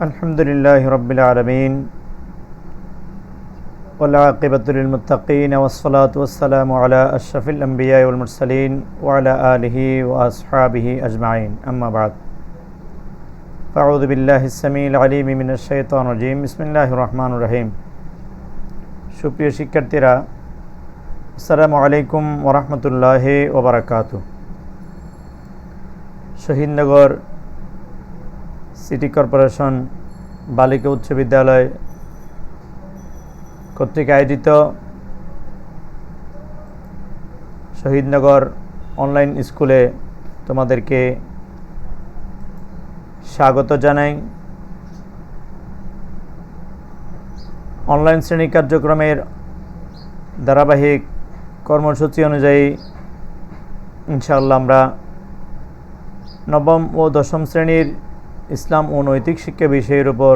আলহামদুলিল্লাহি রাব্বিল আলামিন ওয়াল আকিবাতু লিল মুত্তাকিন ওয়াসসালাতু ওয়াসসালামু আলা আশরাফিল আমবিয়া ওয়াল মুরসালিন ওয়া আলা আলিহি ওয়া আসহাবিহি আজমাইন আম্মা বা'দ আউযু বিল্লাহিস সামিউল আলিম মিনাশ শাইতানির রাজীম বিসমিল্লাহির রহমানির রহিম। সুপ্রিয় শিক্ষার্থীরা, আসসালামু আলাইকুম ওয়া রাহমাতুল্লাহি ওয়া বারাকাতুহু। শহীদনগর সিটি কর্পোরেশন বালিকা উচ্চ বিদ্যালয় কর্তৃক আয়োজিত শহীদনগর অনলাইন স্কুলে তোমাদেরকে স্বাগত জানাই। অনলাইন শ্রেণী কার্যক্রমের ধারাবাহিক কর্মসূচি অনুযায়ী ইনশাআল্লাহ আমরা নবম ও দশম শ্রেণীর ইসলাম ও নৈতিক শিক্ষা বিষয়ের উপর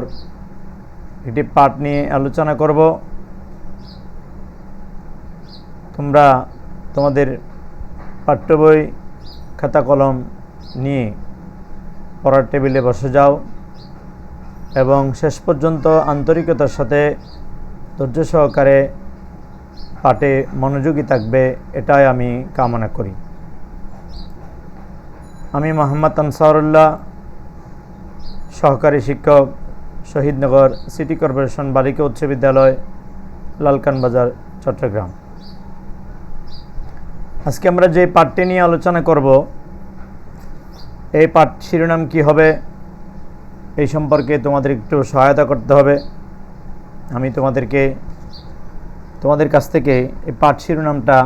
একটি পাঠ নিয়ে আলোচনা করব। তোমরা তোমাদের পাঠ্য বই খাতা কলম নিয়ে পড়ার টেবিলে বসে যাও এবং শেষ পর্যন্ত আন্তরিকতার সাথে ধৈর্য সহকারে পাঠে মনোযোগী থাকবে, এটাই আমি কামনা করি। আমি মোহাম্মদ আনসারুল্লাহ, সহকারী শিক্ষক, শহীদনগর সিটি কর্পোরেশন বালিকা উচ্চ বিদ্যালয়, লালকান বাজার, চট্টগ্রাম। আজকে আমরা যে পাঠটি নিয়ে আলোচনা করব, এই পাঠ শিরোনাম কি হবে এই সম্পর্কে তোমাদের একটু সহায়তা করতে হবে। আমি তোমাদের কাছ থেকে এই পাঠ শিরোনামটা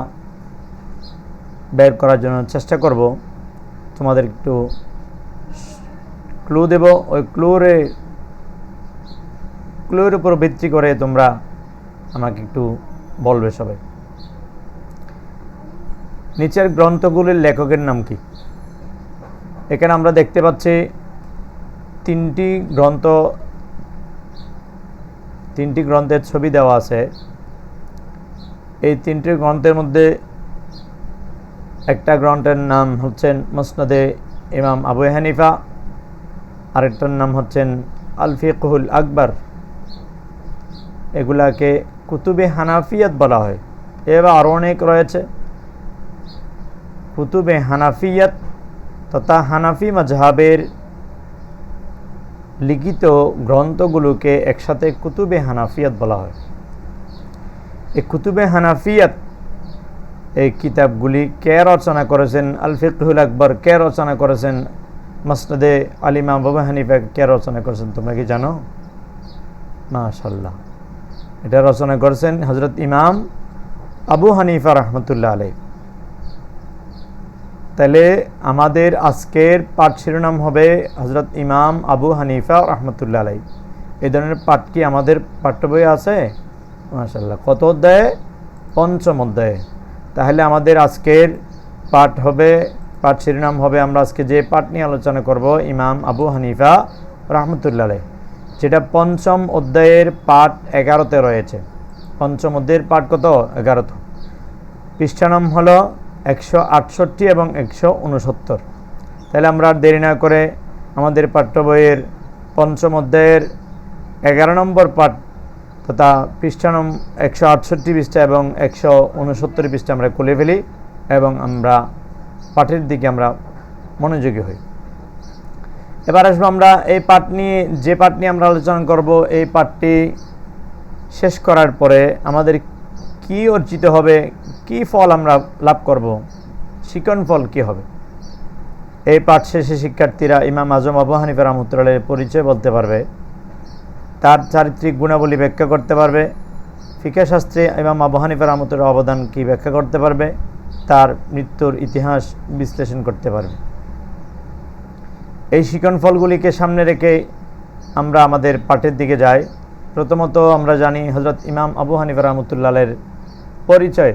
বের করার জন্য চেষ্টা করব। তোমাদের একটু ক্লু দেব, ওই ক্লুর উপর ভিত্তি করে তোমরা আমাকে একটু বলবে সবাই। নিচের গ্রন্থগুলির লেখকের নাম কি? এখানে আমরা দেখতে পাচ্ছি তিনটি গ্রন্থের ছবি দেওয়া আছে। এই তিনটি গ্রন্থের মধ্যে একটা গ্রন্থের নাম হচ্ছেন মুসনাদে ইমাম আবু হানিফা, আরেকটার নাম হচ্ছেন আল ফিকহুল আকবর। এগুলাকে কুতুবে হানাফিয়াত বলা হয়। এবার আরও অনেক রয়েছে। কুতুবে হানাফিয়াত তথা হানাফি মাযহাবের লিখিত গ্রন্থগুলোকে একসাথে কুতুবে হানাফিয়াত বলা হয়। এই কুতুবে হানাফিয়াত এই কিতাবগুলি কে রচনা করেছেন? আল ফিকহুল আকবর কে রচনা করেছেন? মুসনাদে আল ইমাম আবু হানিফা কে রচনা করেছেন? তোমরা কি জানো? মাশাআল্লাহ, এটা রচনা করেছেন হযরত ইমাম আবু হানিফা রাহমাতুল্লাহ আলাইহি। তাহলে আমাদের আজকের পাঠ শিরোনাম হবে হযরত ইমাম আবু হানিফা রাহমাতুল্লাহ আলাইহি। এই ধরনের পাঠ কি আমাদের পাঠ্য বইয়ে আছে? মাশাআল্লাহ। কত অধ্যায়ে? পঞ্চম অধ্যায়ে। তাহলে আমাদের আজকের পাঠ শিরোনাম হবে, আমরা আজকে যে পাঠ নিয়ে আলোচনা করব, ইমাম আবু হানিফা রাহমাতুল্লাহ আলাইহি, যেটা পঞ্চম অধ্যায়ের পাঠ 11তে রয়েছে। পঞ্চম অধ্যায়ের পাঠ কত? 11। পৃষ্ঠা নাম হলো 168 এবং 169। তাহলে আমরা আর দেরি না করে আমাদের পাঠ্য বইয়ের পঞ্চম অধ্যায়ের 11 নম্বর পাঠ তথা পৃষ্ঠা নং 168 পৃষ্ঠা এবং 169 পৃষ্ঠা আমরা খুলে ফেলি এবং আমরা পাঠের দিকে আমরা মনোযোগী হই। এবার আসবো আমরা এই যে পাঠ নিয়ে আমরা আলোচনা করব। এই পাঠটি শেষ করার পরে আমাদের কি অর্জিত হবে, কি ফল আমরা লাভ করব, শিক্ষণ ফল কি হবে? এই পাঠ শেষে শিক্ষার্থীরা ইমাম আজম আবু হানিফা রাহমাতুল্লাহ পরিচয় বলতে পারবে, তার চারিত্রিক গুণাবলী ব্যাখ্যা করতে পারবে, ফিকহ শাস্ত্রে ইমাম আবু হানিফা রাহমাতুল্লাহর অবদান কি ব্যাখ্যা করতে পারবে, তার মৃত্যুর ইতিহাস বিশ্লেষণ করতে পারবে। এই শিক্ষণ ফলগুলিকে সামনে রেখে আমরা আমাদের পাঠের দিকে যাই। প্রথমত আমরা জানি হযরত ইমাম আবু হানিফা রাহমাতুল্লাহর পরিচয়।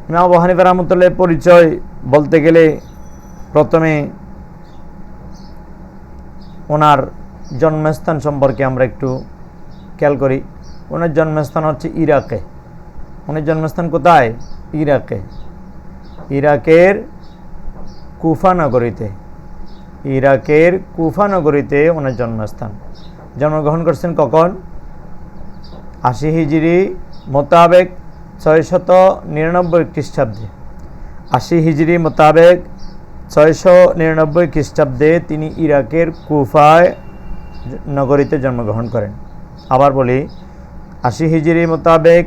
ইমাম আবু হানিফা রাহমাতুল্লাহর পরিচয় বলতে গেলে প্রথমে ওনার জন্মস্থান সম্পর্কে আমরা একটু খেয়াল করি। ওনার জন্মস্থান হচ্ছে ইরাকে। ওনার জন্মস্থান কোথায়? ইরাকে। ইরাকের কুফা নগরীতে। ইরাকের কুফা নগরীতে ওনার জন্মস্থান। জন্মগ্রহণ করছেন কখন? 80 হিজরি মোতাবেক 699 খ্রিস্টাব্দে। 80 হিজরি মোতাবেক 699 খ্রিস্টাব্দে তিনি ইরাকের কুফায় নগরীতে জন্মগ্রহণ করেন। আবার বলি, 80 হিজরি মোতাবেক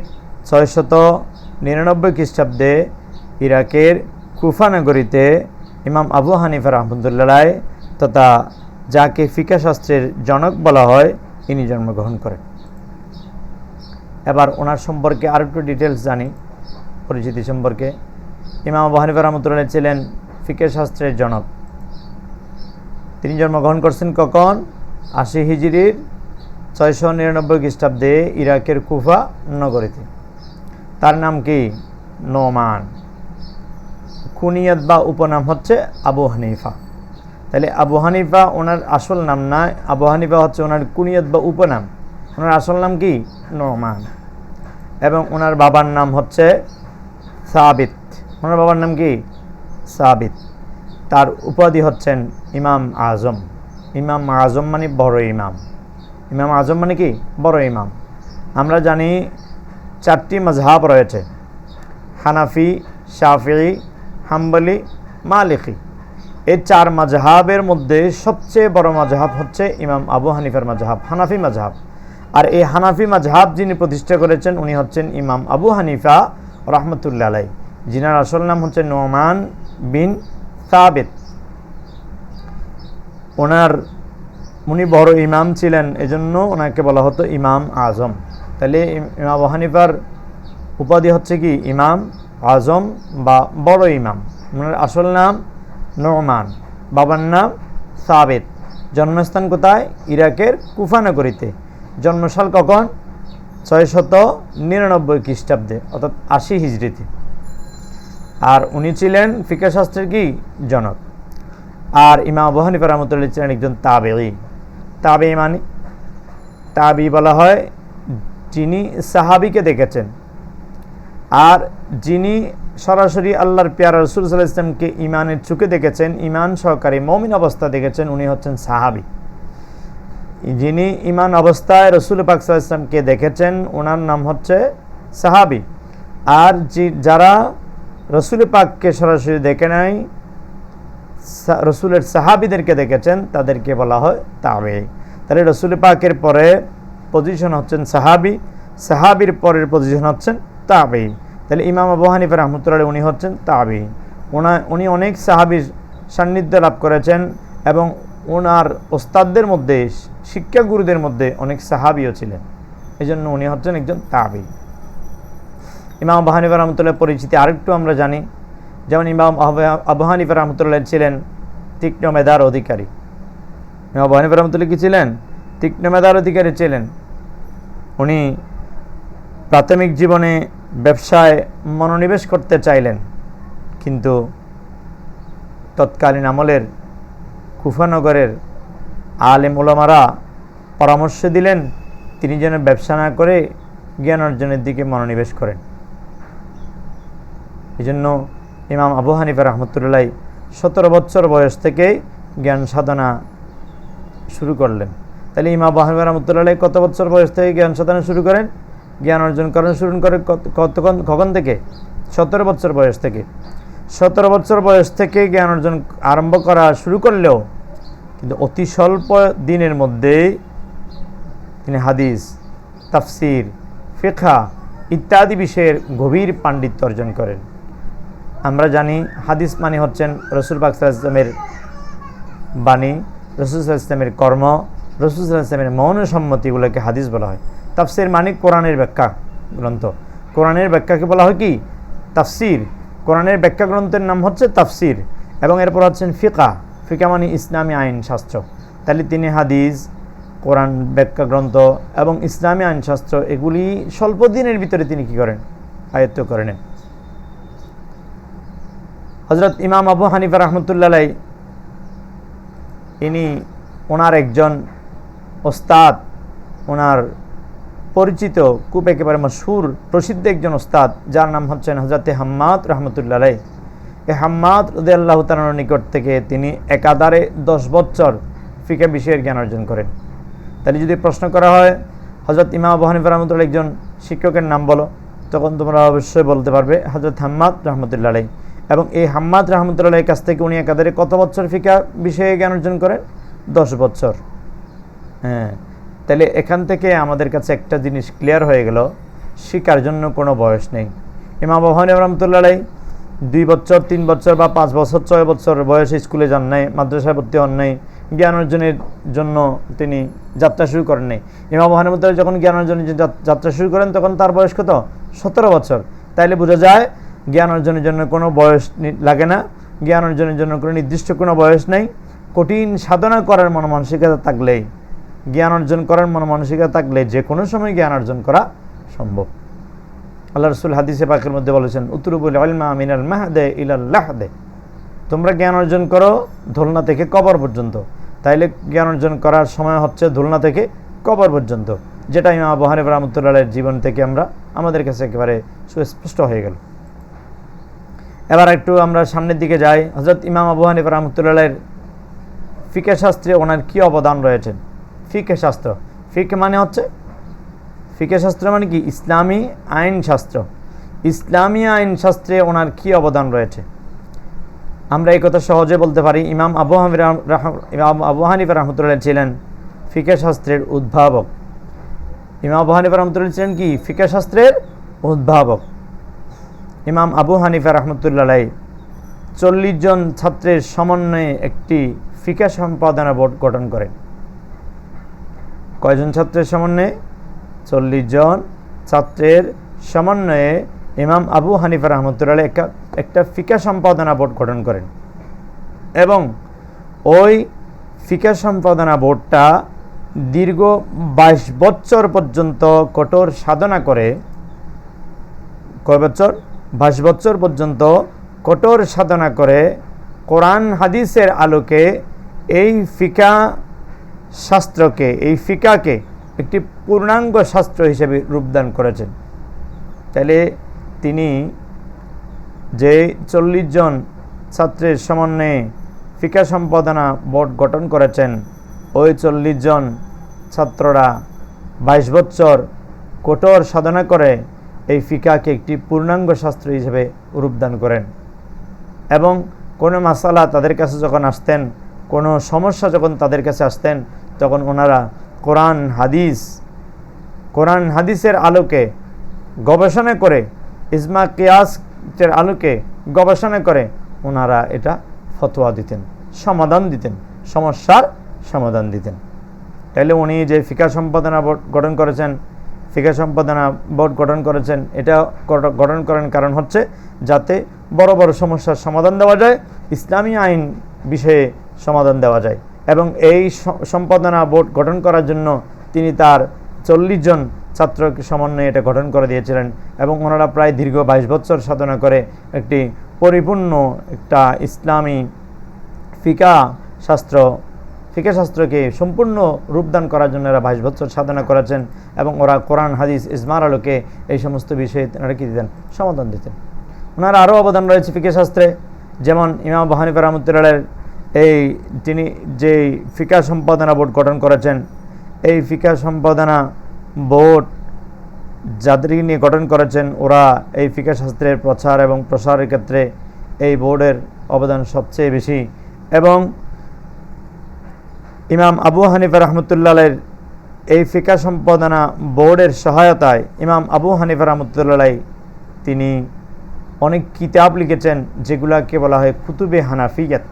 699 খ্রিস্টাব্দে ইরাকের কুফা নগরীতে ইমাম আবু হানিফা রহমতুল্লাহ তথা যাকে ফিকহ শাস্ত্রের জনক বলা হয়, ইনি জন্মগ্রহণ করেন। এবার ওনার সম্পর্কে আর একটু ডিটেলস জানি, পরিচিতি সম্পর্কে। ইমাম আবু হানিফা রহমতুল্লাহ ছিলেন ফিকহ শাস্ত্রের জনক। তিনি জন্মগ্রহণ করছেন কখন? 80 হিজরির 699 খ্রিস্টাব্দে ইরাকের কুফা নগরীতে। তার নাম কি? নোমান। কুনিয়াত বা উপনাম হচ্ছে আবু হানিফা। তাহলে আবু হানিফা ওনার আসল নাম না, আবু হানিফা হচ্ছে ওনার কুনিয়াত বা উপনাম। ওনার আসল নাম কি? নোমান। এবং ওনার বাবার নাম হচ্ছে সাবিত। ওনার বাবার নাম কি? সাবিত। তার উপাধি হচ্ছেন ইমাম আজম। ইমাম আজম মানে বড় ইমাম। ইমাম আজম মানে কি? বড় ইমাম। আমরা জানি 4টি মাযহাব রয়েছে, হানাফি, শাফিঈ, হাম্বলি, মালিকি। এই 4 মাযহাবের মধ্যে সবচেয়ে বড় মাযহাব হচ্ছে ইমাম আবু হানিফার মাযহাব, হানাফি মাযহাব। আর এই হানাফি মাযহাব যিনি প্রতিষ্ঠা করেছেন উনি হচ্ছেন ইমাম আবু হানিফা রহমতুল্লাহ আলাইহি, যিনার আসল নাম হচ্ছে নোমান বিন সাবিত। উনি বড় ইমাম ছিলেন, এজন্য ওনাকে বলা হতো ইমাম আজম। তাহলে ইমাম আবু হানিফার উপাধি হচ্ছে কি? ইমাম আজম বা বড় ইমাম। ওনার আসল নাম নোমান, বাবার নাম সাবিত। জন্মস্থান কোথায়? ইরাকের কুফা নগরীতে। জন্মসাল কখন? 699 খ্রিস্টাব্দে, অর্থাৎ 80 হিজরিতে। আর উনি ছিলেন ফিকহ শাস্ত্রের কি? জনক। আর ইমাম আবু হানিফা রহমতুল্লাহ ছিলেন একজন তাবেঈ। তাবেঈ মানে, তাবেঈ বলা হয় যিনি সাহাবীকে দেখেছেন। আর যিনি সরাসরি আল্লাহর পেয়ারা রাসূল সাল্লাল্লাহু আলাইহি ওয়াসাল্লামকে ঈমানের চোখে দেখেছেন, ঈমান সহকারে মুমিন অবস্থা দেখেছেন, উনি হচ্ছেন সাহাবী। যিনি ঈমান অবস্থায় রাসূল পাক সাল্লাল্লাহু আলাইহি ওয়াসাল্লামকে দেখেছেন ওনার নাম হচ্ছে সাহাবী। আর যারা রাসূল পাককে সরাসরি দেখে নাই, রসুলের সাহাবিদেরকে দেখেছেন, তাদেরকে বলা হয় তাবেঈ। তাহলে রসুল পাকের পরে পজিশন হচ্ছেন সাহাবী, সাহাবীর পরের পজিশন হচ্ছেন তাবেঈ। তাহলে ইমাম আবু হানিফা রাহমাতুল্লাহ উনি হচ্ছেন তাবেঈ। উনি অনেক সাহাবীর সান্নিধ্য লাভ করেছেন এবং ওনার ওস্তাদদের মধ্যে, শিক্ষাগুরুদের মধ্যে অনেক সাহাবীও ছিলেন, এই জন্য উনি হচ্ছেন একজন তাবেঈ। ইমাম আবু হানিফা রাহমাতুল্লাহ পরিচিতি আরেকটু আমরা জানি। যেমন ইমাম আবু হানিফা রহমতুল্লাহ ছিলেন তীক্ষ্ণ মেধার অধিকারী। ইমাম আবু হানিফা রহমতুল্লাহ কি ছিলেন? তীক্ষ্ণ মেধার অধিকারী ছিলেন। উনি প্রাথমিক জীবনে ব্যবসায় মনোনিবেশ করতে চাইলেন, কিন্তু তৎকালীন আমলের কুফানগরের আলেম ওলামারা পরামর্শ দিলেন তিনি যেন ব্যবসা না করে জ্ঞান অর্জনের দিকে মনোনিবেশ করেন। এই জন্য ইমাম আবু হানিফা রহমতুল্লাহ 17 বছর বয়স থেকেই জ্ঞান সাধনা শুরু করলেন। তাহলে ইমাম আবু হানিফা রহমতুল্লাহ কত বছর বয়স থেকে জ্ঞান সাধনা শুরু করেন? জ্ঞান অর্জন করেন শুরু করে কখন থেকে? 17 বছর বয়স থেকে। 17 বছর বয়স থেকে জ্ঞান অর্জন আরম্ভ করা শুরু করলেও কিন্তু অতি স্বল্প দিনের মধ্যেই তিনি হাদিস, তাফসির, ফিকহ ইত্যাদি বিষয়ের গভীর পাণ্ডিত্য অর্জন করেন। আমরা জানি হাদিস মানে হচ্ছেন রাসূল পাক সাল্লাল্লাহু আলাইহি ওয়াসাল্লামের বাণী, রাসূল সাল্লাল্লাহু আলাইহি ওয়াসাল্লামের কর্ম, রাসূল সাল্লাল্লাহু আলাইহি ওয়াসাল্লামের মৌন সম্মতিগুলোকে হাদিস বলা হয়। তাফসির মানে কোরআনের ব্যাখ্যা গ্রন্থ। কোরআনের ব্যাখ্যাকে বলা হয় কি? তাফসির। কোরআনের ব্যাখ্যা গ্রন্থের নাম হচ্ছে তাফসির। এবং এরপর হচ্ছেন ফিকহ। ফিকহ মানে ইসলামী আইন শাস্ত্র। তাহলে তিনি হাদিস, কোরআন ব্যাখ্যা গ্রন্থ এবং ইসলামী আইন শাস্ত্র এগুলি স্বল্প দিনের ভিতরে তিনি কি করেন? আয়ত্ত করে নেন। হযরত ইমাম আবু হানিফা রাহমাতুল্লাহ আলাইহি ইনি ওনার একজন ওস্তাদ, ওনার পরিচিত খুব একেবারে মশহুর প্রসিদ্ধ একজন ওস্তাদ, যার নাম হচ্ছেন হযরত হাম্মাদ রাহমাতুল্লাহ আলাইহি। এই হাম্মাদ রাদিয়াল্লাহু তাআলার নিকট থেকে তিনি একাধারে 10 বছর ফিকহ বিষয়ের জ্ঞান অর্জন করেন। তাহলে যদি প্রশ্ন করা হয় হযরত ইমাম আবু হানিফা রাহমাতুল্লাহ একজন শিক্ষকের নাম বলো, তখন তোমরা অবশ্যই বলতে পারবে হযরত হাম্মাদ রাহমাতুল্লাহ আলাইহি। এবং এই হাম্মাদ রাহমাতুল্লাহ আলাইহির কাছ থেকে উনি একাধারে কত বছর ফিকহ বিষয়ে জ্ঞান অর্জন করেন? 10 বছর। হ্যাঁ, তাহলে এখান থেকে আমাদের কাছে একটা জিনিস ক্লিয়ার হয়ে গেল, শিক্ষার জন্য কোনো বয়স নেই। ইমাম আবু হানিফা রাহমাতুল্লাহ আলাইহি 2 বছর, 3 বছর বা 5 বছর, 6 বছর বয়সে স্কুলে যান নাই, মাদ্রাসায় ভর্তি হন নাই, জ্ঞান অর্জনের জন্য তিনি যাত্রা শুরু করেন নাই। ইমাম আবু হানিফা রাহমাতুল্লাহ যখন জ্ঞান অর্জনের যাত্রা শুরু করেন তখন তার বয়স কত? 17 বছর। তাইলে বোঝা যায় জ্ঞান অর্জনের জন্য কোনো বয়স লাগে না, জ্ঞান অর্জনের জন্য কোনো নির্দিষ্ট কোনো বয়স নেই। কঠিন সাধনা করার মন মানসিকতা থাকলেই, জ্ঞান অর্জন করার মন মানসিকতা থাকলে যে কোনো সময় জ্ঞান অর্জন করা সম্ভব। আল্লাহ রাসূল হাদিসে পাকের মধ্যে বলেছেন, উতলুবুল ইলমা মিনাল মাহদে ইলাল লাহদে, তোমরা জ্ঞান অর্জন করো দোলনা থেকে কবর পর্যন্ত। তাইলে জ্ঞান অর্জন করার সময় হচ্ছে দোলনা থেকে কবর পর্যন্ত, যেটা ইমাম আবু হানিফা রাহমাতুল্লাহ আলাইহির জীবন থেকে আমাদের কাছে একেবারে সুস্পষ্ট হয়ে গেল। এবার একটু আমরা সামনের দিকে যাই। হযরত ইমাম আবু হানিফা রাহমাতুল্লাহ আলাইহির ফিকহ শাস্ত্রে ওনার কী অবদান রয়েছে? ফিকহ শাস্ত্র, ফিকহ মানে হচ্ছে, ফিকহ শাস্ত্র মানে কি? ইসলামী আইন শাস্ত্র। ইসলামী আইন শাস্ত্রে ওনার কী অবদান রয়েছে আমরা এই কথা সহজে বলতে পারি। ইমাম আবু হানিফা রাহমাতুল্লাহ ছিলেন ফিকহ শাস্ত্রের উদ্ভাবক। ইমাম আবু হানিফা রাহমাতুল্লাহ ছিলেন কি? ফিকহ শাস্ত্রের উদ্ভাবক। ইমাম আবু হানিফা রাহমাতুল্লাহ আলাইহি 40 জন ছাত্রের সমন্বয়ে একটি ফিকহ সম্পাদনা বোর্ড গঠন করেন। কয়জন ছাত্রের সমন্বয়ে? 40 জন ছাত্রের সমন্বয়ে ইমাম আবু হানিফা রাহমাতুল্লাহ আলাইহি একটা ফিকহ সম্পাদনা বোর্ড গঠন করেন। এবং ওই ফিকহ সম্পাদনা বোর্ডটা দীর্ঘ 22 বছর পর্যন্ত কঠোর সাধনা করে, কয় বছর? 22 বছর পর্যন্ত কঠোর সাধনা করে কোরআন হাদিসের আলোকে এই ফিকহ শাস্ত্রকে, এই ফিকহকে একটি পূর্ণাঙ্গ শাস্ত্র হিসেবে রূপদান করেছেন। তাহলে তিনি যে 40 জন ছাত্রের সমন্বয়ে ফিকহ সম্পাদনা বোর্ড গঠন করেছেন, ওই 40 জন ছাত্ররা 22 বছর কঠোর সাধনা করে এই ফিকহকে একটি পূর্ণাঙ্গ শাস্ত্র হিসেবে রূপদান করেন। এবং কোনো মাসালা তাদের কাছে যখন আসতেন, কোনো সমস্যা যখন তাদের কাছে আসতেন, তখন ওনারা কোরআন হাদিসের আলোকে গবেষণা করে, ইজমা কিয়াসের আলোকে গবেষণা করে ওনারা এটা ফতোয়া দিতেন, সমাধান দিতেন, সমস্যার সমাধান দিতেন। তাইলে উনি যে ফিকহ সম্পাদনা বোর্ড গঠন করেছেন, এটা গঠন করেন কারণ হচ্ছে যাতে বড় বড় সমস্যার সমাধান দেওয়া যায়, ইসলামী আইন বিষয়ে সমাধান দেওয়া যায়। এবং এই সম্পাদনা বোর্ড গঠন করার জন্য তিনি তার 40 জন ছাত্রকে সমন্বয়ে এটা গঠন করে দিয়েছিলেন। এবং ওনারা প্রায় দীর্ঘ 22 বছর সাধনা করে একটি পরিপূর্ণ একটা ইসলামী ফিকহ শাস্ত্রকে সম্পূর্ণ রূপদান করার জন্য এরা 22 বছর সাধনা করেছেন। এবং ওরা কোরআন হাদিস ইজমার আলোকে এই সমস্ত বিষয়ে তারা কি দিতেন? সমাধান দিতেন। ওনারা আরও অবদান রয়েছে ফিকহ শাস্ত্রে। যেমন ইমাম আবু হানিফা রাহমাতুল্লাহ তিনি যে ফিকহ সম্পাদনা বোর্ড গঠন করেছেন, এই ফিকহ সম্পাদনা বোর্ড যাদেরকে নিয়ে গঠন করেছেন, ওরা এই ফিকহ শাস্ত্রের প্রচার এবং প্রসারের ক্ষেত্রে এই বোর্ডের অবদান সবচেয়ে বেশি। এবং ইমাম আবু হানিফা রাহমাতুল্লাহ আলাইহির এই ফিকহ সম্পাদনা বোর্ডের সহায়তায় ইমাম আবু হানিফা রাহমাতুল্লাহ আলাইহি তিনি অনেক কিতাব লিখেছেন, যেগুলাকে বলা হয় কুতুবে হানাফিয়াত,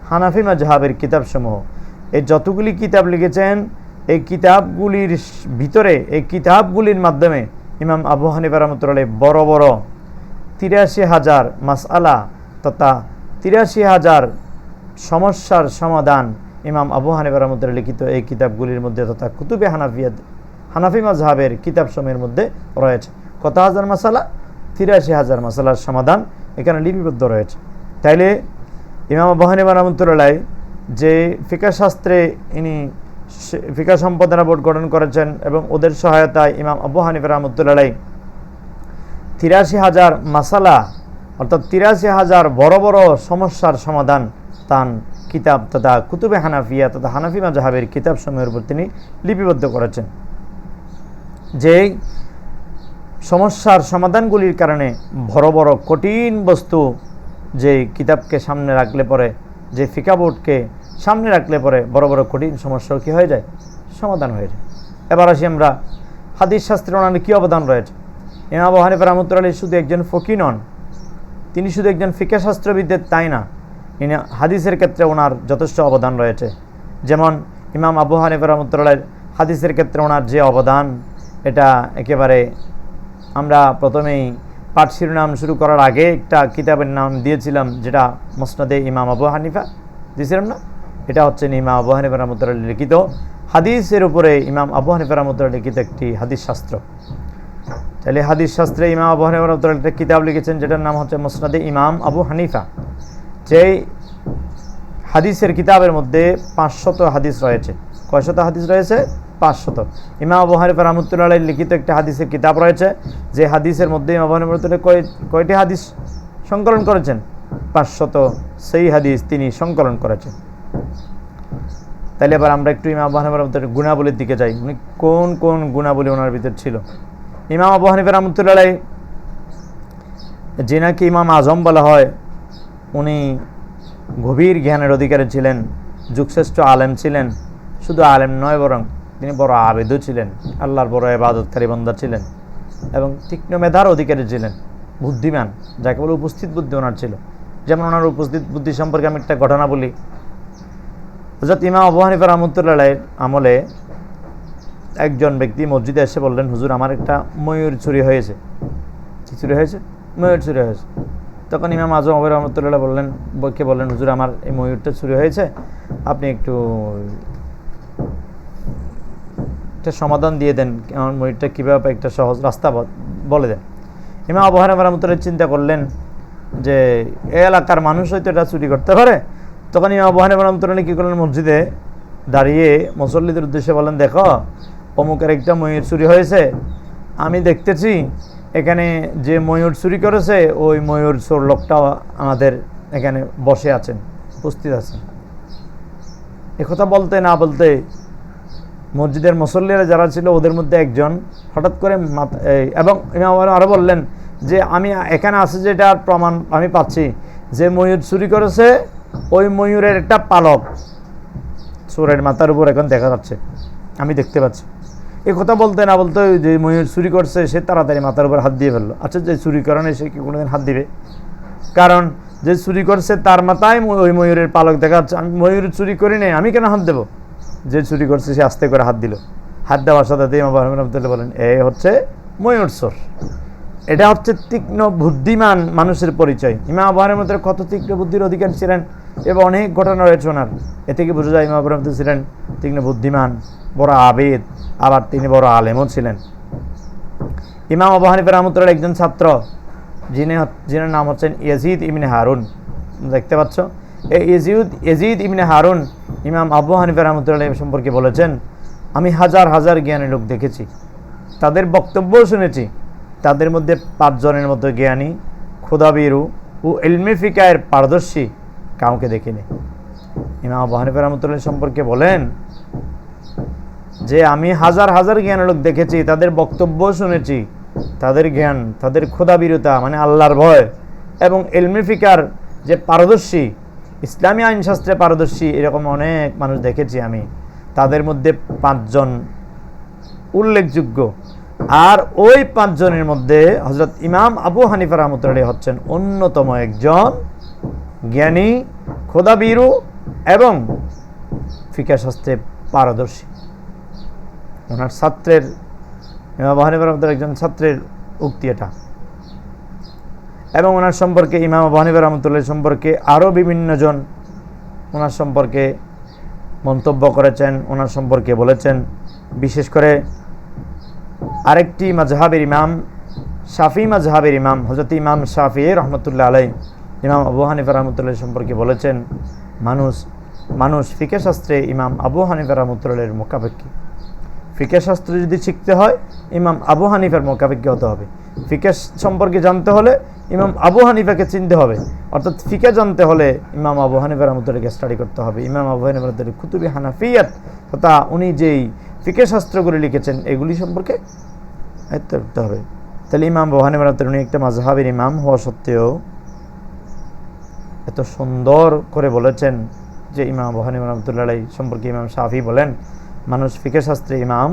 হানাফি মাযহাবের কিতাবসমূহ। এই যতগুলি কিতাব লিখেছেন, এই কিতাবগুলির ভিতরে, এই কিতাবগুলির মাধ্যমে ইমাম আবু হানিফা রাহমাতুল্লাহ আলাইহি বড় বড় 83,000 মাসআলা তথা 83,000 সমস্যার সমাধান ইমাম আবু হানিফা রাহমাতুল্লাহ লিখিত এই কিতাবগুলির মধ্যে তথা কুতুবে হানাফিয়াত, হানাফি মাযহাবের কিতাবসমূহের মধ্যে রয়েছে। কত হাজার মাসালা? 83,000 মাসালার সমাধান এখানে লিপিবদ্ধ রয়েছে। তাইলে ইমাম আবু হানিফা রাহমাতুল্লাহ যে ফিকহ শাস্ত্রে ইনি ফিকহ সম্পাদনা বোর্ড গঠন করেছেন এবং ওদের সহায়তায় ইমাম আবু হানিফা রাহমাতুল্লাহ 83,000 মাসালা অর্থাৎ ৮৩,০০০ বড় বড় সমস্যার সমাধান তান কিতাব তথা কুতুবে হানাফিয়া তথা হানাফি মাযহাবের কিতাবসমূহের উপর তিনি লিপিবদ্ধ করেছেন। যে সমস্যার সমাধানগুলির কারণে বড় বড় কঠিন বস্তু যে কিতাবকে সামনে রাখলে পরে, যে ফিকা বোর্ডকে সামনে রাখলে পরে বড় বড় কঠিন সমস্যাও কী হয়ে যায়, সমাধান হয়ে যায়। এবার আসি আমরা হাদিস শাস্ত্রের ওনার কী অবদান রয়েছে। ইমাম আবু হানিফা রাহমাতুল্লাহ আলাইহি শুধু একজন ফকি নন, তিনি শুধু একজন ফিকহ শাস্ত্রবিদের তাই না, হাদিসের ক্ষেত্রে ওনার যথেষ্ট অবদান রয়েছে। যেমন ইমাম আবু হানিফা রাহমাতুল্লাহ হাদিসের ক্ষেত্রে ওনার যে অবদান, এটা একেবারে আমরা প্রথমেই পাঠ শিরোনাম শুরু করার আগে একটা কিতাবের নাম দিয়েছিলাম, যেটা মুসনাদে ইমাম আবু হানিফা দিয়েছিলাম না, এটা হচ্ছে ইমাম আবু হানিফা রাহমাতুল্লাহ লিখিত হাদিসের উপরে ইমাম আবু হানিফা রাহমাতুল্লাহ লিখিত একটি হাদিস শাস্ত্র। তাহলে হাদিস শাস্ত্রে ইমাম আবু হানিফা রাহমাতুল্লাহ একটা কিতাব লিখেছেন, যেটার নাম হচ্ছে মুসনাদে ইমাম আবু হানিফা। যেই হাদিসের কিতাবের মধ্যে ৫০০ হাদিস রয়েছে। কয়শত হাদিস রয়েছে? ৫০০। ইমাম আবু হানিফা রাহমাতুল্লাহ আলাইহি লিখিত একটা হাদিসের কিতাব রয়েছে, যে হাদিসের মধ্যে ইমাম আবু হানিফা রাহমাতুল্লাহ কয়টি হাদিস সংকলন করেছেন? ৫০০ সেই হাদিস তিনি সংকলন করেছেন। তাহলে এবার আমরা একটু ইমাম আবু হানিফা রাহমাতুল্লাহ গুণাবলীর দিকে যাই। উনি কোন কোন গুণাবলী ওনার ভিতর ছিল? ইমাম আবু হানিফা রাহমাতুল্লাহ আলাইহি, যে নাকি ইমাম আজম বলা হয়, উনি গভীর জ্ঞানের অধিকারী ছিলেন, যুগশ্রেষ্ঠ আলেম ছিলেন। শুধু আলেম নয়, বরং তিনি বড় আবেদও ছিলেন, আল্লাহর বড় ইবাদতকারী বান্দা ছিলেন এবং তীক্ষ্ণ মেধার অধিকারী ছিলেন, বুদ্ধিমান, যাকে বলে উপস্থিত বুদ্ধি ওনার ছিল। যেমন ওনার উপস্থিত বুদ্ধি সম্পর্কে আমি একটা ঘটনা বলি। হযরত ইমাম আবু হানিফা রাহমাতুল্লাহ আলাইহির আমলে একজন ব্যক্তি মসজিদে এসে বললেন, হুজুর, আমার একটা ময়ূর চুরি হয়েছে। কি চুরি হয়েছে? ময়ূর চুরি হয়েছে। তখন ইমাম আজম আবু রহমতুল্লাহ বললেন, হুজুর, আমার এই ময়ূরটা চুরি হয়েছে, আপনি একটু একটা সমাধান দিয়ে দেন, আমার ময়ূরটা কীভাবে একটা সহজ রাস্তা বলে দেন। ইমাম আবু হানিফা রাহমাতুল্লাহ চিন্তা করলেন যে এই এলাকার মানুষ হয়তো এটা চুরি করতে পারে। তখন ইমাম আবু হানিফা রাহমাতুল্লাহ কী করলেন, মসজিদে দাঁড়িয়ে মুসল্লিদের উদ্দেশ্যে বলেন, দেখো, অমুকের একটা ময়ূর চুরি হয়েছে, আমি দেখতেছি এখানে যে ময়ূর চুরি করেছে ওই ময়ূর চোর লোকটাও আমাদের এখানে বসে আছেন, উপস্থিত আছেন। একথা বলতে না বলতে মসজিদের মুসল্লিরা যারা ছিল ওদের মধ্যে একজন হঠাৎ করে এবং ইমাম আরও বললেন যে আমি এখানে আছে, যেটার প্রমাণ আমি পাচ্ছি, যে ময়ূর চুরি করেছে ওই ময়ূরের একটা পালক চোরের মাথার উপর এখন দেখা যাচ্ছে, আমি দেখতে পাচ্ছি। এই কথা বলতে না বলতে যে ময়ূর চুরি করছে সে তাড়াতাড়ি মাথার উপর হাত দিয়ে ফেললো। আচ্ছা, যে চুরি করে সে কি কোনোদিন হাত দিবে? কারণ যে চুরি করছে তার মাথায় ওই ময়ূরের পালক দেখা যাচ্ছে। আমি ময়ূর চুরি করি নাই, আমি কেন হাত দেবো? যে চুরি করছে সে আস্তে করে হাত দিল। হাত দেওয়ার সাথে ইমাম আবু হানিফা রাহমাতুল্লাহ বলেন, এই হচ্ছে ময়ূর চোর। এটা হচ্ছে তীক্ষ্ণ বুদ্ধিমান মানুষের পরিচয়। ইমাম আবু হানিফা রাহমাতুল্লাহ কত তীক্ষ্ণ বুদ্ধির অধিকারী ছিলেন এবং অনেক ঘটনা রয়েছে ওনার। এ থেকে বোঝা যায় ইমাম আবু হানিফা রাহমাতুল্লাহ ছিলেন তীক্ষ্ণ বুদ্ধিমান, বড় আবেদ, আবার তিনি বড় আলেমও ছিলেন। ইমাম আবু হানিফা রাহমাতুল্লাহ একজন ছাত্র, যিনি নাম হচ্ছেন ইয়াজিদ ইবনে হারুন। দেখতে পাচ্ছ, এই ইয়াজিদ ইবনে হারুন ইমাম আবু হানিফা রাহমাতুল্লাহ সম্পর্কে বলেছেন, আমি হাজার হাজার জ্ঞানী লোক দেখেছি, তাদের বক্তব্যও শুনেছি, তাদের মধ্যে 5 জনের মতো জ্ঞানী, খোদাবিরু ও ইলমে ফিকাহের পারদর্শী কাউকে দেখিনি। ইমাম আবু হানিফা রাহমাতুল্লাহ সম্পর্কে বলেন যে আমি হাজার হাজার জ্ঞানী লোক দেখেছি, তাদের বক্তব্যও শুনেছি, তাদের জ্ঞান, তাদের খোদাবিরতা মানে আল্লাহর ভয় এবং ইলমে ফিকার যে পারদর্শী, ইসলামী আইনশাস্ত্রে পারদর্শী, এরকম অনেক মানুষ দেখেছি আমি। তাদের মধ্যে 5 জন উল্লেখযোগ্য, আর ওই 5 জনের মধ্যে হযরত ইমাম আবু হানিফা রাহমাতুল্লাহ হচ্ছেন অন্যতম একজন জ্ঞানী, খোদাবিরু এবং ফিকহ শাস্ত্রে পারদর্শী। ওনার ছাত্রের, ইমাম আবু হানিফা রাহমাতুল্লাহ একজন ছাত্রের উক্তি এটা। এবং ওনার সম্পর্কে, ইমাম আবু হানিফা রাহমাতুল্লাহ সম্পর্কে আরও বিভিন্ন জন ওনার সম্পর্কে মন্তব্য করেছেন, ওনার সম্পর্কে বলেছেন। বিশেষ করে আরেকটি মাযহাবের ইমাম, শাফি মাযহাবের ইমাম হযরত ইমাম শাফি রহমতুল্লাহ আলাইহি ইমাম আবু হানিফা রাহমাতুল্লাহ সম্পর্কে বলেছেন, মানুষ ফিকহ শাস্ত্রে ইমাম আবু হানিফা রাহমাতুল্লাহের মুখাপেক্ষী। ফিকহ শাস্ত্র যদি শিখতে হয় ইমাম আবু হানিফার মুখাপেক্ষী হতে হবে। ফিকহ সম্পর্কে জানতে হলে ইমাম আবু হানিফাকে চিনতে হবে, অর্থাৎ ফিকে জানতে হলে ইমাম আবু হানিফা রহমতুল্লাহকে স্টাডি করতে হবে। ইমাম আবু হানিফা রহমতুল্লাহ কুতুবে হানাফিয়াত তথা উনি যেই ফিকে শাস্ত্রগুলি লিখেছেন এগুলি সম্পর্কে আয়ত্ত করতে হবে। তাহলে ইমাম আবু হানিফা রহমতুল্লাহ উনি একটা মাযহাবের ইমাম হওয়া সত্ত্বেও এত সুন্দর করে বলেছেন যে ইমাম আবু হানিফা রহমতুল্লাহ সম্পর্কে ইমাম শাফি বলেন মানুষ ফিকে শাস্ত্রে ইমাম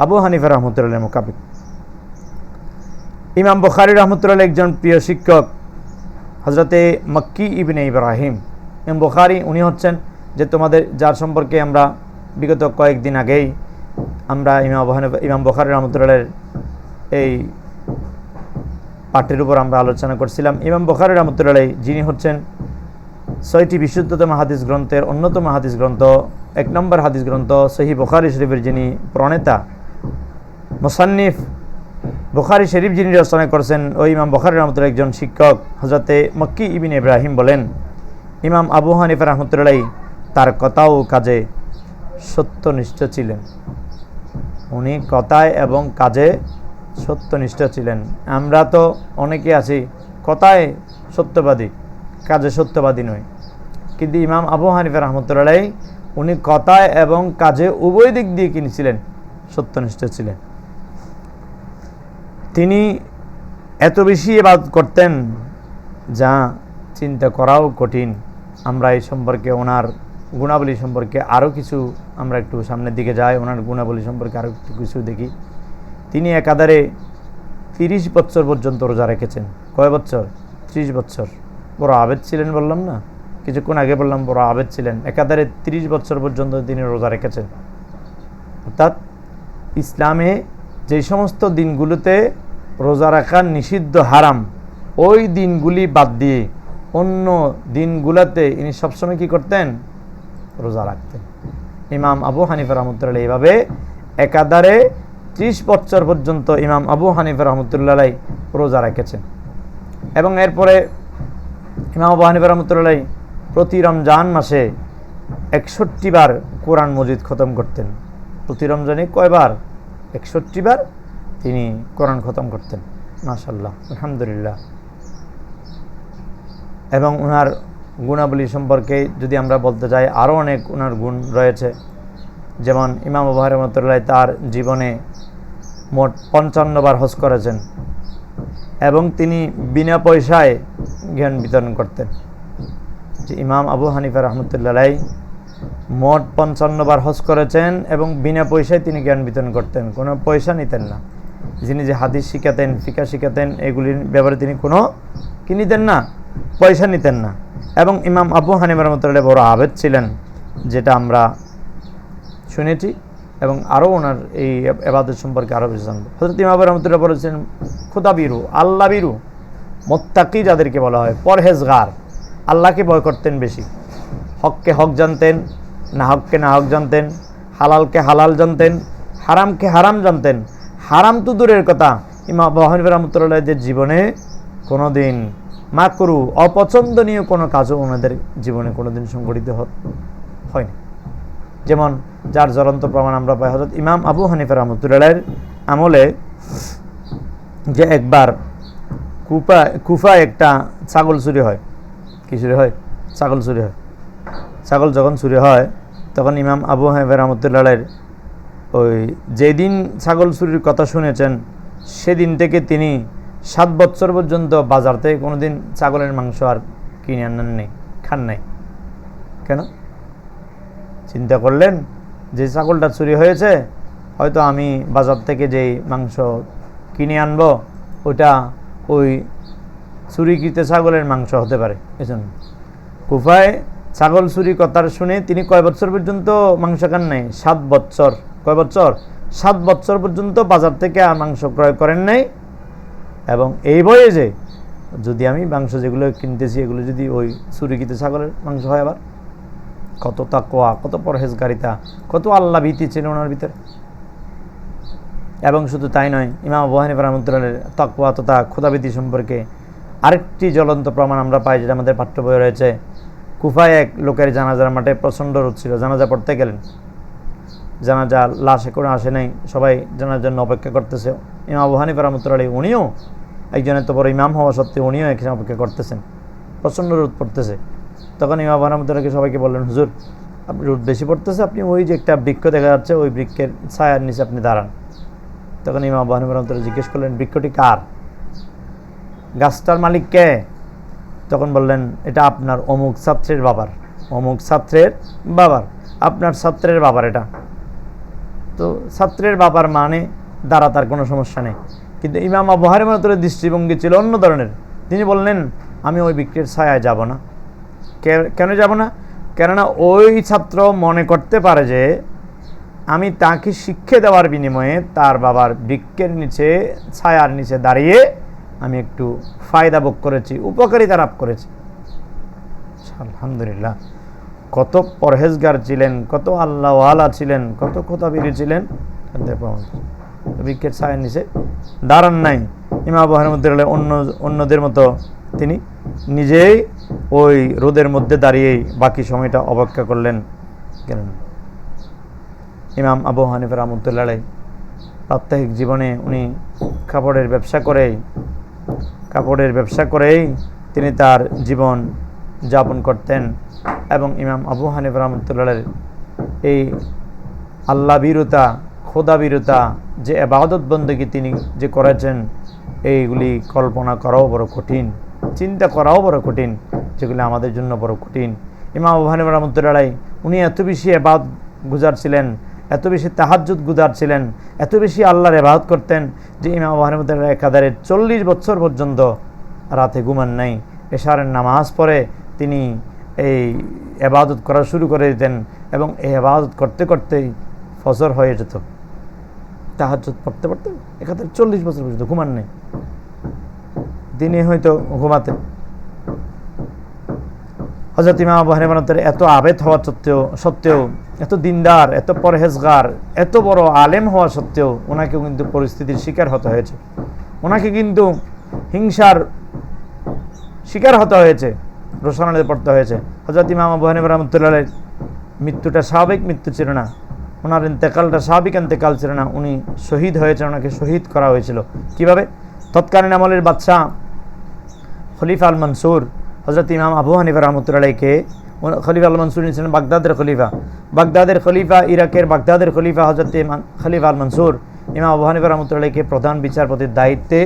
আবু হানিফা রহমতুল্লাহ মোকাবিল। ইমাম বুখারী রহমতুল্লাহ একজন প্রিয় শিক্ষক হযরতে মক্কি ইবনে ইব্রাহিম। ইমাম বুখারী উনি হচ্ছেন যে তোমাদের যার সম্পর্কে আমরা বিগত কয়েকদিন আগেই আমরা ইমাম বুখারী রহমতুল্লাহের এই পাঠের উপর আমরা আলোচনা করছিলাম। ইমাম বুখারী রহমতুল্লাহ যিনি হচ্ছেন 6টি বিশুদ্ধতম হাদিস গ্রন্থের অন্যতম হাদিস গ্রন্থ 1 নম্বর হাদিস গ্রন্থ সহিহ বুখারী শরীফের যিনি প্রণেতা মুসান্নিফ বুখারী শরীফ যিনি রচনা করেছেন ওই ইমাম বুখারী রহমতুল্লাহ একজন শিক্ষক হযরতে মক্কি ইবনে ইব্রাহিম বলেন ইমাম আবু হানিফা রহমতুল্লাহ তার কথা ও কাজে সত্যনিষ্ঠ ছিলেন। উনি কথায় এবং কাজে সত্যনিষ্ঠ ছিলেন। আমরা তো অনেকে আছি কথায় সত্যবাদী কাজে সত্যবাদী নয়, কিন্তু ইমাম আবু হানিফা রহমতুল্লাহ উনি কথায় এবং কাজে উভয় দিক দিয়ে কিনেছিলেন সত্যনিষ্ঠ ছিলেন। তিনি এত বেশি ইবাদত করতেন যা চিন্তা করাও কঠিন। আমরা এই সম্পর্কে ওনার গুণাবলী সম্পর্কে আরও কিছু আমরা একটু সামনের দিকে যাই, ওনার গুণাবলী সম্পর্কে আরও একটু কিছু দেখি। তিনি একাধারে 30 বছর পর্যন্ত রোজা রেখেছেন। কয় বছর? 30 বছর। বড় আবেদ ছিলেন বললাম না, কিছুক্ষণ আগে বললাম বড় আবেদ ছিলেন। একাধারে 30 বছর পর্যন্ত তিনি রোজা রেখেছেন। অর্থাৎ ইসলামে যেই সমস্ত দিনগুলোতে রোজা রাখা নিষিদ্ধ হারাম ওই দিনগুলি বাদ দিয়ে অন্য দিনগুলোতে ইনি সবসময় কী করতেন? রোজা রাখতেন। ইমাম আবু হানিফা রহমতুল্লাহ এইভাবে একাধারে 30 বছর পর্যন্ত ইমাম আবু হানিফা রহমতুল্লাহ রোজা রেখেছেন। এবং এরপরে ইমাম আবু হানিফা রহমতুল্লাহ প্রতি রমজান মাসে 61 বার কোরআন মজিদ খতম করতেন। প্রতি রমজানে কয়বার? 61 বার তিনি কোরআন খতম করতেন। মাশাআল্লাহ, আলহামদুলিল্লাহ। এবং ওনার গুণাবলী সম্পর্কে যদি আমরা বলতে যাই আরও অনেক ওনার গুণ রয়েছে। যেমন ইমাম আবু হানিফা রহমতুল্লাহ তার জীবনে মোট 55 বার হজ করেছেন এবং তিনি বিনা পয়সায় জ্ঞান বিতরণ করতেন। যে ইমাম আবু হানিফা রহমতুল্লাহ মোট 55 বার হজ করেছেন এবং বিনা পয়সায় তিনি জ্ঞান বিতরণ করতেন, কোনো পয়সা নিতেন না। যিনি যে হাদিস শিখাতেন ফিকা শিখাতেন এগুলির ব্যাপারে তিনি কোনো কি নিতেন না, পয়সা নিতেন না। এবং ইমাম আবু হানিফা রহমতুল্লাহ বড় আবেদ ছিলেন, যেটা আমরা শুনেছি এবং আরও ওনার এই ইবাদত সম্পর্কে আরও বেশি জানবো। হযরত ইমাম আবু রহমতুল্লাহ বলেছেন খোদা বিরু, আল্লাহ বিরু, মুত্তাকি যাদেরকে বলা হয়, পরহেজগার, আল্লাহকে ভয় করতেন বেশি। হককে হক জানতেন, না হককে না হক জানতেন, হালালকে হালাল জানতেন, হারামকে হারাম জানতেন। হারাম তো দূরের কথা, ইমাম আবু হানিফা রহমতুল্লাহদের জীবনে কোনো দিন মাকরু অপছন্দনীয় কোনো কাজও ওনাদের জীবনে কোনো দিন সংঘটিত হয়নি। যেমন যার জ্বলন্ত প্রমাণ আমরা পাই হযরত ইমাম আবু হানিফা রহমতুল্লাহের আমলে যে একবার কুফায় একটা ছাগল চুরি হয়। কি চুরি হয়? ছাগল চুরি হয়। ছাগল যখন চুরি হয় তখন ইমাম আবু হানিফা রহমতুল্লাহের ওই যেদিন ছাগল চুরির কথা শুনেছেন সেদিন থেকে তিনি 7 বছর পর্যন্ত বাজার থেকে কোনো দিন ছাগলের মাংস আর কিনে আনেন নেই, খান নাই। কেন? চিন্তা করলেন যে ছাগলটা চুরি হয়েছে, হয়তো আমি বাজার থেকে যেই মাংস কিনে আনবো ওটা ওই চুরিকৃত ছাগলের মাংস হতে পারে। এজন্য কুফায় ছাগল চুরি কথা শুনে তিনি কয় বছর পর্যন্ত মাংস খান নাই? 7 বছর। কয় বছর? 7 বছর পর্যন্ত বাজার থেকে আর মাংস ক্রয় করেন নাই। এবং এই ভয়ে যে যদি আমি মাংস যেগুলো কিনতেছি এগুলো যদি ওই চুরিকৃত ছাগলের মাংস হয়, আবার কত তাকওয়া, কত পরহেজগারিতা, কত আল্লাহ ভীতি ছিল ওনার ভিতরে। এবং শুধু তাই নয়, ইমাম আবু হানিফা রহমতুল্লাহের তাকওয়া তথা খোদাভীতি সম্পর্কে আরেকটি জ্বলন্ত প্রমাণ আমরা পাই, যেটা আমাদের পাঠ্য বইয়ে রয়েছে। কুফায় এক লোকের জানাজার মাঠে প্রচণ্ড রোদ ছিল, জানাজা পড়তে গেলেন। জানাজা লাশ এখনো আসে নাই, সবাই জানার জন্য অপেক্ষা করতেছে। ইমাম আবু হানিফা রহমতুল্লাহ উনিও একজন এত বড় ইমাম হওয়া সত্ত্বেও উনিও এখানে অপেক্ষা করতেছেন, প্রচণ্ড রোদ পড়তেছে। তখন ইমাম আবু হানিফা সবাইকে বললেন, হুজুর আপনি রোদ বেশি পড়তেছে, আপনি ওই যে একটা বৃক্ষ দেখা যাচ্ছে ওই বৃক্ষের ছায়ার নিচে আপনি দাঁড়ান। তখন ইমাম আবু হানিফা জিজ্ঞেস করলেন, বৃক্ষটি কার, গাছটার মালিক কে? তখন বললেন, এটা আপনার অমুক ছাত্রের বাবার, অমুক ছাত্রের বাবার, আপনার ছাত্রের বাবার এটা। তো ছাত্রের বাবার মানে দ্বারা তার কোনো সমস্যা নেই, কিন্তু ইমাম আবু হানিফার দৃষ্টিভঙ্গি ছিল অন্য ধরনের। তিনি বললেন, আমি ওই বৃক্ষের ছায়ায় যাব না। কেন যাব না? কেননা ওই ছাত্র মনে করতে পারে যে আমি তাকে শিক্ষা দেওয়ার বিনিময়ে তার বাবার বৃক্ষের নিচে ছায়ার নিচে দাঁড়িয়ে আমি একটু ফায়দা ভোগ করেছি, উপকারিতা লাভ করেছি। আলহামদুলিল্লাহ, কত পরহেজগার ছিলেন, কত আল্লাহওয়ালা ছিলেন, কত খোদাবির ছিলেন। বৃক্ষের ছায়ার নিচে দাঁড়ান নাই। ইমাম আবু হানিফা অন্যদের মতো তিনি নিজেই ওই রোদের মধ্যে দাঁড়িয়েই বাকি সময়টা অপেক্ষা করলেন। গেলেন ইমাম আবু হানিফা রাহমাতুল্লাহ আলাইহি প্রাত্যহিক জীবনে উনি কাপড়ের ব্যবসা করেই তিনি তার জীবন যাপন করতেন। এবং ইমাম আবু হানিফা রাহমাতুল্লাহ আলাইহি এই আল্লাহ বিরুতা, খোদা বিরুতা যে ইবাদত বন্দেগী তিনি যে করেছেন, এইগুলি কল্পনা করাও বড় কঠিন, চিন্তা করাও বড় কঠিন, যেগুলি আমাদের জন্য বড় কঠিন। ইমাম আবু হানিফা রাহমাতুল্লাহ আলাইহি উনি এত বেশি ইবাদত গুজার ছিলেন, এত বেশি তাহাজ্জুদ গুজার ছিলেন, এত বেশি আল্লাহর ইবাদত করতেন যে ইমাম আবু হানিফা একাধারে 40 বছর পর্যন্ত রাতে ঘুমান নাই। এশারের নামাজ পড়ে তিনি এই ইবাদত করা শুরু করে দিতেন এবং এই ইবাদত করতে করতেই ফজর হয়ে যেত। তাহাজ্জুদ পড়তে পড়তে একাধারে 40 বছর পর্যন্ত ঘুমান নেই, দিনে হয়তো ঘুমাতেন। হযরত ইমাম আবু হানিফা এত আবেদ হওয়া সত্ত্বেও, এত দিনদার, এত পরহেজগার, এত বড় আলেম হওয়া সত্ত্বেও ওনাকেও কিন্তু পরিস্থিতির শিকার হতে হয়েছে, ওনাকে কিন্তু হিংসার শিকার হতে হয়েছে, রোশনালে পড়তে হয়েছে। হযরত ইমাম আবু হানিফা রাহমাতুল্লাহ আলাইহি মৃত্যুটা স্বাভাবিক মৃত্যু ছিল না, ওনার ইন্তেকালটা স্বাভাবিক ইন্তেকাল ছিল না, উনি শহীদ হয়েছেন, ওনাকে শহীদ করা হয়েছিল। কিভাবে? তৎকালীন আমলের বাদশাহ খলিফা আল মনসুর হযরত ইমাম আবু হানিফা রাহমাতুল্লাহ আলাইহিকে, খলিফা আল মনসুর ছিলেন বাগদাদের খলিফা, ইরাকের বাগদাদের খলিফা হযরত খলিফা আল মনসুর ইমাম আবু হানিফা রাহমাতুল্লাহ আলাইহিকে প্রধান বিচারপতির দায়িত্বে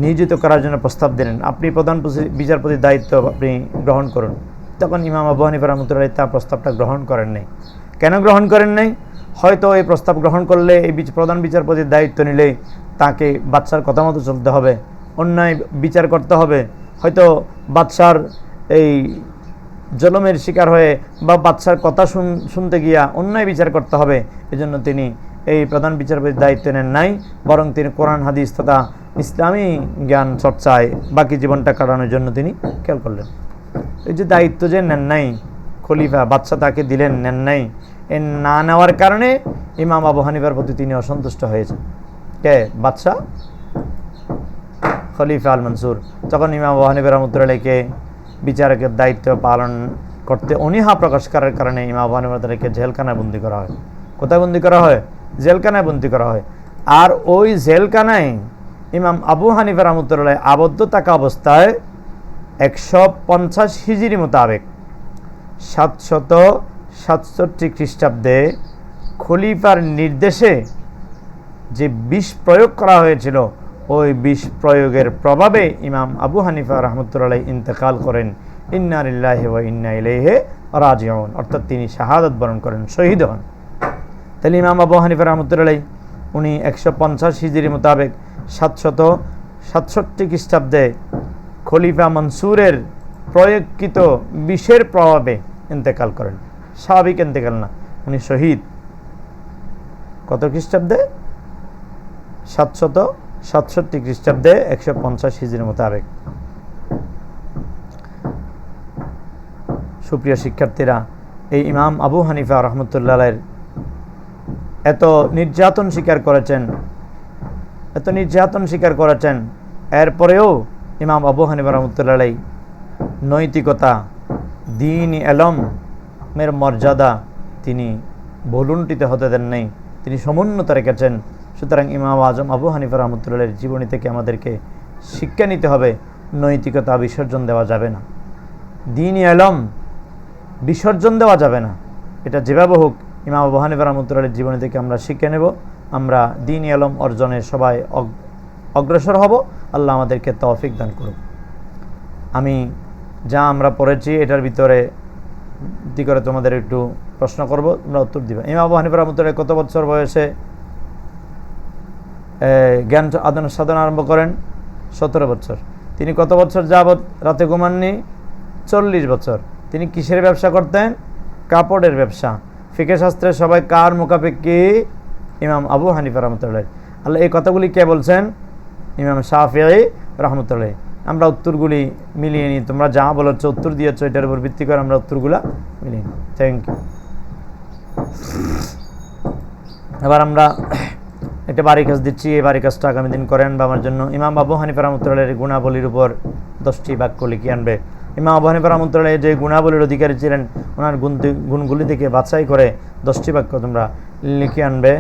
নিয়োজিত করার জন্য প্রস্তাব দিলেন, আপনি প্রধান বিচারপতির দায়িত্ব আপনি গ্রহণ করুন। তখন ইমাম আবু হানিফা রাহমাতুল্লাহ আলাইহি তার প্রস্তাবটা গ্রহণ করেন নাই। কেন গ্রহণ করেন নাই? হয়তো এই প্রস্তাব গ্রহণ করলে, এই প্রধান বিচারপতির দায়িত্ব নিলে তাকে বাদশার কথা মতো চলতে হবে, অন্যায় বিচার করতে হবে, হয়তো বাদশার এই জলমের শিকার হয়ে বা বাদশার কথা শুনতে গিয়া অন্যায় বিচার করতে হবে। এজন্য তিনি এই প্রধান বিচারপতির দায়িত্ব নেন নাই, বরং তিনি কোরআন হাদিস তথা ইসলামী জ্ঞান চর্চায় বাকি জীবনটা কাটানোর জন্য তিনি খেয়াল করলেন। এই যে দায়িত্ব যে নেন নাই, খলিফা বাদশা তাকে দিলেন, নেন নাই, এ না নেওয়ার কারণে ইমাম আবু হানিফার প্রতি তিনি অসন্তুষ্ট হয়েছেন। কে? বাদশা খলিফা আল মনসুর। তখন ইমাম আবু হানিফা রাহমাতুল্লাহ আলাইহিকে বিচারকের দায়িত্ব পালন করতে অনীহা প্রকাশ করার কারণে ইমাম আবু হানিফা রাহমাতুল্লাহ আলাইহিকে জেলখানায় বন্দী করা হয়। কোথায় বন্দী করা হয়? জেলখানায় বন্দী করা হয়। আর ওই জেলখানায় ইমাম আবু হানিফা রাহমাতুল্লাহ আলাইহি আবদ্ধ থাকা অবস্থায় 150 হিজরি মোতাবেক 767 খ্রিস্টাব্দে খলিফার নির্দেশে যে বিষ প্রয়োগ করা হয়েছিল, ওই বিষ প্রয়োগের প্রভাবে ইমাম আবু হানিফা রাহমাতুল্লাহ আলাইহি ইন্তেকাল করেন। ইন্না লিল্লাহি ওয়া ইন্না ইলাইহি রাজিউন, অর্থাৎ তিনি শাহাদাত বরণ করেন, শহীদ হন। তাহলে ইমাম আবু হানিফা রাহমাতুল্লাহ আলাইহি উনি 150 হিজরি মোতাবেক 767 খ্রিস্টাব্দে খলিফা মনসুরের প্রয়োগকৃত বিষের প্রভাবে ইন্তেকাল করেন। স্বাভাবিক ইন্তেকাল না, উনি শহীদ। কত খ্রিস্টাব্দে? 767 খ্রিস্টাব্দে 150 হিজরি মোতাবেক। সুপ্রিয় শিক্ষার্থীরা, এই ইমাম আবু হানিফা রাহমাতুল্লাহ আলাইহির এত নির্যাতন স্বীকার করেছেন, এরপরেও ইমাম আবু হানিফা রাহমাতুল্লাহ আলাইহি নৈতিকতা, দ্বীন ইলমের মর্যাদা তিনি ভুলুণ্ঠিত হতে দেন নাই, তিনি সমুন্নত রেখেছেন। সুতরাং ইমাম আজম আবু হানিফা রহমতুল্লাহের জীবনী থেকে আমাদেরকে শিক্ষা নিতে হবে, নৈতিকতা বিসর্জন দেওয়া যাবে না, দ্বীন ইলম বিসর্জন দেওয়া যাবে না। এটা যেভাবে হোক ইমাম আবু হানিফা রহমতুল্লাহের জীবনী থেকে আমরা শিক্ষা নেব, আমরা দ্বীন ইলম অর্জনে সবাই অগ্রসর হব। আল্লাহ আমাদেরকে তৌফিক দান করুন। আমি যা আমরা পড়েছি এটার ভিতরে ভিত্তি করে তোমাদের একটু প্রশ্ন করব, তোমরা উত্তর দিবে। ইমাম আবু হানিফা রহমতুল্লাহ কত বছর বয়সে জ্ঞান আদান সাধন আরম্ভ করেন? 17 বছর। তিনি কত বছর যাবৎ রাতে ঘুমাননি? 40 বছর। তিনি কিসের ব্যবসা করতেন? কাপড়ের ব্যবসা। ফিকহে শাস্ত্রে সবাই কার মুখাপেক্ষী? ইমাম আবু হানিফা রহমতুল্লাহ। আল্লাহ এই কথাগুলি কে বলছেন? ইমাম শাফিঈ রহমতুল্লাহ। আমরা উত্তরগুলি মিলিয়ে নিই, তোমরা যা বলেছ উত্তর দিয়েছ এটার উপর ভিত্তি করে আমরা উত্তরগুলা মিলিয়ে নিই। Thank you. এবার আমরা একটা বাড়ি কাজ দিচ্ছি, এই বাড়ি কাজটা আগামী দিন করেন বা আমার জন্য। ইমাম আবু হানিফা রহমতুল্লাহের গুণাবলীর উপর 10টি বাক্য লিখে আনবে। ইমাম আবু হানিফা রহমতুল্লাহ যে গুণাবলীর অধিকারী ছিলেন, ওনার গুণগুলি থেকে বাছাই করে 10টি বাক্য তোমরা লিখে আনবে।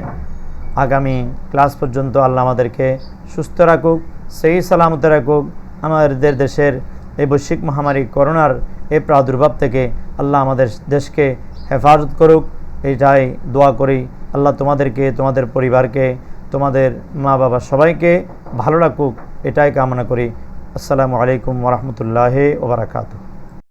আগামী ক্লাস পর্যন্ত আল্লাহ আমাদেরকে সুস্থ রাখুক, সেই সালামতে রাখুক। আমাদের দেশের এই বৈশ্বিক মহামারী করোনার এই প্রাদুর্ভাব থেকে আল্লাহ আমাদের দেশকে হেফাজত করুক, এইটাই দোয়া করি। আল্লাহ তোমাদেরকে, তোমাদের পরিবারকে, তোমাদের মা বাবা সবাইকে ভালো রাখুক, এটাই কামনা করি। আসসালামু আলাইকুম ওয়া রাহমাতুল্লাহি ওয়া বারাকাতুহু।